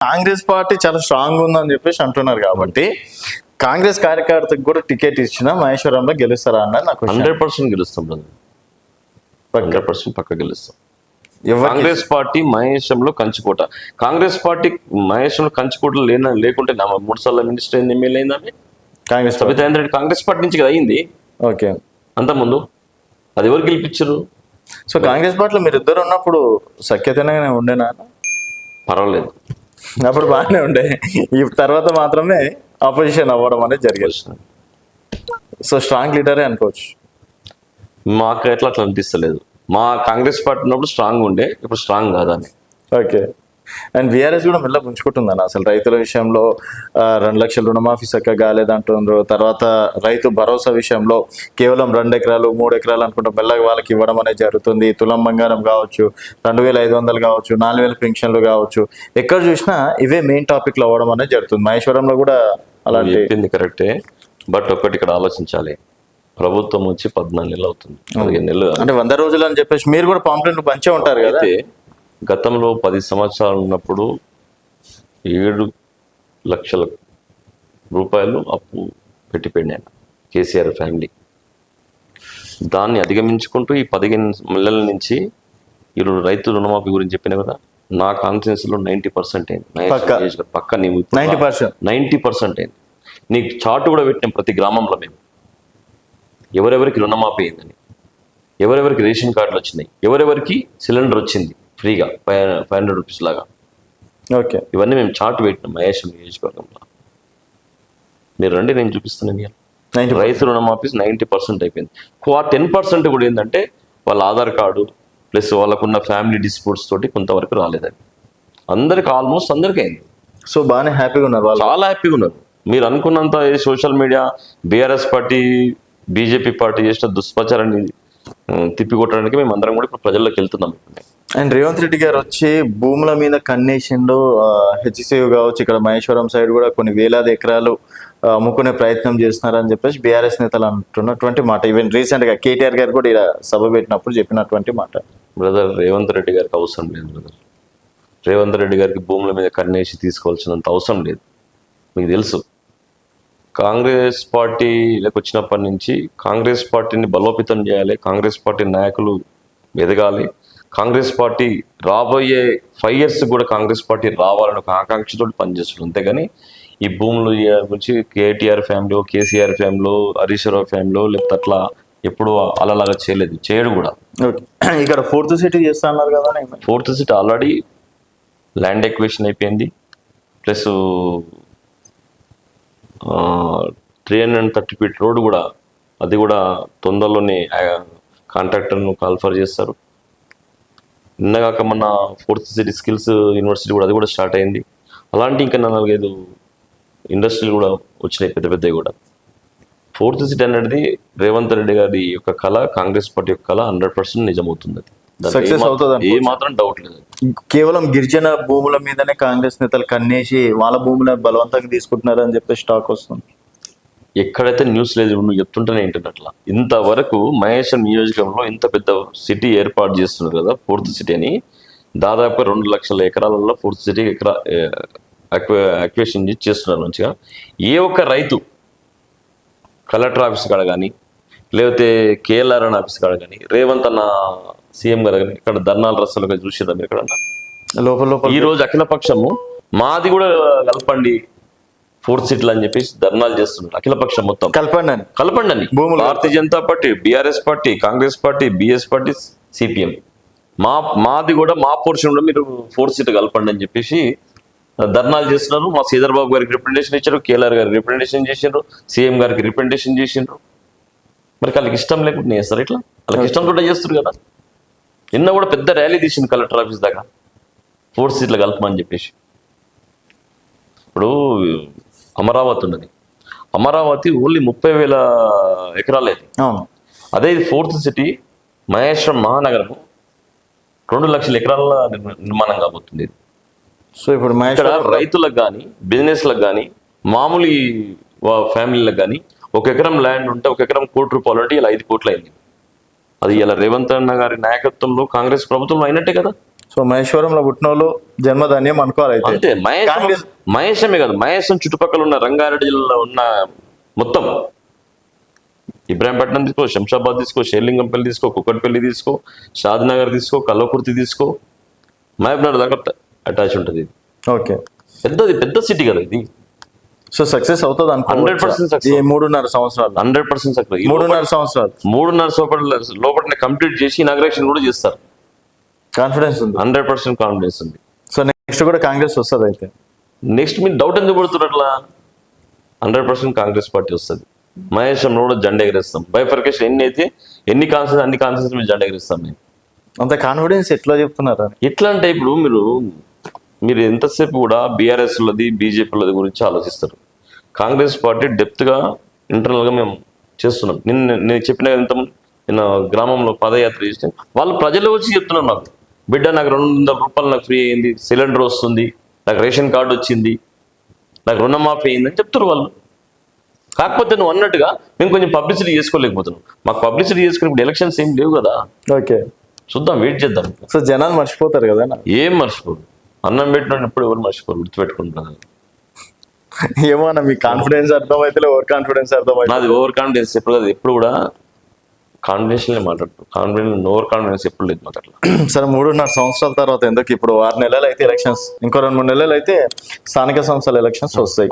Congress party చాలా strong ఉందని చెప్పేసి అంటున్నారు కాబట్టి కాంగ్రెస్ కార్యకర్తకు కూడా టికెట్ ఇచ్చిన మహేశ్వరంలో గెలుస్తారా అన్నది నాకు 100% గెలుస్తాం బ్రదర్, 100% పక్క గెలుస్తాం. ఎవరికి కాంగ్రెస్ పార్టీ మహేశ్వరంలో కంచుకోట. కాంగ్రెస్ పార్టీ మహేశ్వరంలో కంచుకోట లేకుంటే 3 సార్లు మినిస్టర్ అయింది, ఎమ్మెల్యే అయింది ఆమె. కాంగ్రెస్ పార్టీ. సబితా ఇంద్రెడ్డి కాంగ్రెస్ పార్టీ నుంచి కదా అయింది. ఓకే, అంతకుముందు అది ఎవరు గెలిపించారు? సో కాంగ్రెస్ పార్టీలో మీరు ఇద్దరు ఉన్నప్పుడు సఖ్యతనే ఉండేనా? పర్వాలేదు, అప్పుడు బాగానే ఉండే. ఈ తర్వాత మాత్రమే ఆపోజిషన్ అవ్వడం అనేది జరిగేది. సో స్ట్రాంగ్ లీడరే అనుకోవచ్చు. మాకు అట్లా అనిపిస్తలేదు. మా కాంగ్రెస్ పార్టీ ఉన్నప్పుడు స్ట్రాంగ్ ఉండే, ఇప్పుడు స్ట్రాంగ్ కాదని. ఓకే, అండ్ బీఆర్ఎస్ కూడా మెల్ల పుంజుకుంటుందన్న. అసలు రైతుల విషయంలో 2 లక్షల రుణమాఫీ చక్కగా కాలేదంటున్నారు. తర్వాత రైతు భరోసా విషయంలో కేవలం 2 ఎకరాలు 3 ఎకరాలు అనుకుంటే మెల్లగా వాళ్ళకి ఇవ్వడం అనేది జరుగుతుంది. తులం బంగారం కావచ్చు, 2500 కావచ్చు, 4000 పెన్షన్లు కావచ్చు, ఎక్కడ చూసినా ఇవే మెయిన్ టాపిక్లు అవ్వడం అనేది జరుగుతుంది. మహేశ్వరంలో కూడా అలాంటి చెప్పింది కరెక్టే. బట్ ఒకటి ఇక్కడ ఆలోచించాలి, ప్రభుత్వం వచ్చి 14 నెలలు అవుతుంది, 15 నెలలు అంటే 100 రోజులు అని చెప్పేసి మీరు కూడా పాంప్లెట్లు పంచే ఉంటారు కదా. అయితే గతంలో 10 సంవత్సరాలు ఉన్నప్పుడు 7 లక్షల రూపాయలు అప్పు పెట్టిపోయింది ఆయన కేసీఆర్ ఫ్యామిలీ. దాన్ని అధిగమించుకుంటూ ఈ 15 నెలల నుంచి ఈరోజు రైతు రుణమాఫీ గురించి చెప్పిన కదా, నా కాన్ఫిడెన్స్ లో 90% అయింది. పక్క 90% అయింది. నీకు చార్ట్ కూడా పెట్టినాం ప్రతి గ్రామంలో మేము, ఎవరెవరికి రుణమాఫీ అయిందని, ఎవరెవరికి రేషన్ కార్డులు వచ్చినాయి, ఎవరెవరికి సిలిండర్ వచ్చింది ఫ్రీగా 500 రూపీస్ లాగా. ఓకే, ఇవన్నీ మేము చార్ట్ పెట్టినాం మహేష్ నియోజకవర్గంలో. మీరు రండి, నేను చూపిస్తున్నాను. రైతు రుణమాఫీ 90% అయిపోయింది. 10% కూడా ఏంటంటే వాళ్ళ ఆధార్ కార్డు ప్లస్ వాళ్ళకున్న ఫ్యామిలీ డిస్ప్యూట్స్ తోటి కొంతవరకు రాలేదని. అందరికి ఆల్మోస్ట్ అందరికీ అయింది. సో బాగానే హ్యాపీగా ఉన్నారు వాళ్ళు, చాలా హ్యాపీగా ఉన్నారు. మీరు అనుకున్నంత social media BRS party BJP party చేసిన దుష్ప్రచారాన్ని తిప్పికొట్టడానికి మేము అందరం కూడా ఇప్పుడు ప్రజల్లోకి వెళ్తున్నాం. అండ్ రేవంత్ రెడ్డి గారు వచ్చి భూముల మీద కన్నేసిండు. హెచ్సియు కావచ్చు, ఇక్కడ మహేశ్వరం సైడ్ కూడా కొన్ని వేలాది ఎకరాలు అమ్ముకునే ప్రయత్నం చేస్తున్నారని చెప్పేసి బీఆర్ఎస్ నేతలు అంటున్నటువంటి మాట. ఈవెన్ రీసెంట్ గా కేటీఆర్ గారు కూడా ఇలా సభ పెట్టినప్పుడు చెప్పినటువంటి మాట. బ్రదర్, రేవంత్ రెడ్డి గారికి అవసరం లేదు బ్రదర్. రేవంత్ రెడ్డి గారికి భూముల మీద కన్నేసి తీసుకోవాల్సినంత అవసరం లేదు. మీకు తెలుసు, కాంగ్రెస్ పార్టీలకు వచ్చినప్పటి నుంచి కాంగ్రెస్ పార్టీని బలోపేతం చేయాలి, కాంగ్రెస్ పార్టీ నాయకులు ఎదగాలి, కాంగ్రెస్ పార్టీ రాబోయే 5 years కూడా కాంగ్రెస్ పార్టీ రావాలని ఒక ఆకాంక్షతో పనిచేస్తుంది. అంతేగాని ఈ భూములు గురించి KTR family, KCR family, Harish Rao family లేకపోతే అట్లా ఎప్పుడు అలాగా చేయలేదు, చేయడు కూడా. ఇక్కడ 4th సిటీ చేస్తా అన్నారు కదా. 4th city already land equation అయిపోయింది. ప్లస్ 330 feet రోడ్ కూడా, అది కూడా తొందరలోనే కాంట్రాక్టర్ను కాల్ఫర్ చేస్తారు. నిన్నగాక మన 4th సిటీ స్కిల్స్ యూనివర్సిటీ కూడా, అది కూడా స్టార్ట్ అయింది. అలాంటి ఇంకా 4-5 ఇండస్ట్రీలు కూడా వచ్చినాయి, పెద్ద పెద్దవి కూడా. 4th సిటీ అనేది రేవంత్ రెడ్డి గారి యొక్క కళ, కాంగ్రెస్ పార్టీ యొక్క కళ 100% నిజమవుతుంది. సక్సెస్ అవుతుంది, ఏ మాత్రం డౌట్ లేదు. కేవలం గిరిజన భూముల మీదనే కాంగ్రెస్ నేతలు కన్నేసి వాళ్ళ భూములను బలవంతంగా తీసుకుంటున్నారు అని చెప్పేసి టాక్ వస్తుంది. ఎక్కడైతే న్యూస్ లేదు, నువ్వు చెప్తుంటేనే ఏంటంటే ఇంతవరకు మహేశ్వరం నియోజకవర్గంలో ఇంత పెద్ద సిటీ ఏర్పాటు చేస్తున్నారు కదా 4th సిటీ అని. దాదాపు 2 లక్షల ఎకరాలలో 4th సిటీ అక్వేషన్ చేస్తున్నారు మంచిగా. ఏ ఒక్క రైతు కలెక్టర్ ఆఫీస్ కాడ కానీ లేకపోతే కేఎల్ఆర్ అన్న ఆఫీస్ కాడ కానీ రేవంత్ అన్న సీఎం గారు కానీ ఇక్కడ ధర్నాలు రస్తాలుగా చూసేదా మీరు ఎక్కడన్నా? లోపల ఈ రోజు అఖిలపక్షము మాది కూడా కలపండి 4th సిటీలు అని చెప్పేసి ధర్నాలు చేస్తున్నారు. అఖిలపక్షం మొత్తం కలపండి అని. Bharatiya Janata party, BRS party, Congress party, BS party, CPM, మాది కూడా మా పోర్షన్ కూడా మీరు 4th సిటీ కలపండి అని చెప్పేసి ధర్నాలు చేస్తున్నారు. మా శ్రీధర్ బాబు గారికి రిప్రజెంటేషన్ ఇచ్చారు, కేఎల్ఆర్ గారికి రిప్రజెంటేషన్ చేసిండ్రు, సీఎం గారికి రిప్రజెంటేషన్ చేసిండ్రు. మరి వాళ్ళకి ఇష్టం లేకుండా చేస్తారు ఇట్లా? వాళ్ళకి ఇష్టం కూడా చేస్తారు కదా. నిన్న కూడా పెద్ద ర్యాలీ తీసింది కలెక్టర్ ఆఫీస్ దాకా 4th సిటీలు కలపమని చెప్పేసి. ఇప్పుడు అమరావతి ఉన్నది, అమరావతి ఓన్లీ 30,000 ఎకరాలు అయింది. అదే 4th సిటీ మహేశ్వరం మహానగరం 2 లక్షల ఎకరాల నిర్మాణం కాబోతుంది. సో ఇప్పుడు రైతులకు కానీ, బిజినెస్లకు కానీ, మామూలు ఫ్యామిలీలకు కానీ 1 ఎకరం ల్యాండ్ ఉంటే 1 ఎకరం ₹1 కోటి అంటే ఇలా 5 కోట్లు అయింది. అది ఇలా రేవంత్ అన్న గారి నాయకత్వంలో కాంగ్రెస్ ప్రభుత్వంలో అయినట్టే కదా. సో మహేశ్వరంలో పుట్టినోళ్ళు జన్మధాన్యం అనుకోవాలి అయితే. అంతే. కాంగ్రెస్ మహేశమే కాదు, మహేశం చుట్టుపక్కల ఉన్న రంగారెడ్డి జిల్లాలో ఉన్న మొత్తం ఇబ్రాహీంపట్నం తీసుకో, శంషాబాద్ తీసుకో, షేర్లింగంపల్లి తీసుకో, కుక్కట్పల్లి తీసుకో, షాద్నగర్ తీసుకో, కల్లకుర్తి తీసుకో, మహబూబ్నగర్ దాకా అటాచ్ ఉంటుంది. ఓకే, పెద్ద సిటీ కదా ఇది. సో సక్సెస్ అవుతుంది 100% success. 3.5 సంవత్సరాలు 100% సక్సెస్. 3.5 సంవత్సరాలు 3.5 లోపల కంప్లీట్ చేసి ఇనాగ్రేషన్ కూడా చేస్తారు. కాన్ఫిడెన్స్ ఉంది. 100% కాన్ఫిడెన్స్ ఉంది. సో నెక్స్ట్ కూడా కాంగ్రెస్ వస్తుంది అయితే. నెక్స్ట్ మీరు డౌట్ ఎందుకు పడుతున్నారు అట్లా? 100% కాంగ్రెస్ పార్టీ వస్తుంది. మహేశ్వరంలో కూడా జెండా ఎగరేస్తాం. బైఫర్కేషన్ ఎన్ని కాన్సెన్స్ అన్ని కాన్సెన్స్ మీరు జెండా ఎగరేస్తాం. మేము అంత కాన్ఫిడెన్స్ ఎట్లా చెప్తున్నారు? ఎట్లా అంటే ఇప్పుడు మీరు ఎంతసేపు కూడా బీఆర్ఎస్లది బీజేపీలది గురించి ఆలోచిస్తారు. కాంగ్రెస్ పార్టీ డెప్త్గా ఇంటర్నల్గా మేము చేస్తున్నాం. నేను చెప్పిన నిన్న గ్రామంలో పాదయాత్ర చేస్తే వాళ్ళు ప్రజలు వచ్చి చెప్తున్నారు, నాకు బిడ్డ నాకు 200 రూపాయలు నాకు ఫ్రీ అయింది, సిలిండర్ వస్తుంది, నాకు రేషన్ కార్డు వచ్చింది, నాకు రుణమాఫీ అయింది అని చెప్తారు వాళ్ళు. కాకపోతే నువ్వు అన్నట్టుగా మేము కొంచెం పబ్లిసిటీ చేసుకోలేకపోతున్నాం. మాకు పబ్లిసిటీ చేసుకునే ఇప్పుడు ఎలక్షన్స్ ఏం లేవు కదా. ఓకే, చూద్దాం, వెయిట్ చేద్దాం. సో జనాలు మర్చిపోతారు కదా. ఏం మర్చిపోరు, అన్నం పెట్టినప్పుడు ఎవరు మర్చిపోరు, గుర్తుపెట్టుకుంటున్నారు. ఏమో అన్న, మీ కాన్ఫిడెన్స్ అర్థమైతే ఓవర్ కాన్ఫిడెన్స్ అర్థమైతే. నాది ఓవర్ కాన్ఫిడెన్స్ ఎప్పుడు కాదు, ఎప్పుడు కూడా కాన్ఫిడెన్స్లే మాట్లాడుతాం. ఓవర్ కాన్ఫిడెన్స్ ఎప్పుడు లేదు మాకు అట్లా. సరే, 3.5 సంవత్సరాల తర్వాత ఎందుకు ఇప్పుడు 6 నెలలు అయితే ఎలక్షన్స్, ఇంకో 2-3 నెలలు అయితే స్థానిక సంస్థల ఎలక్షన్స్ వస్తాయి.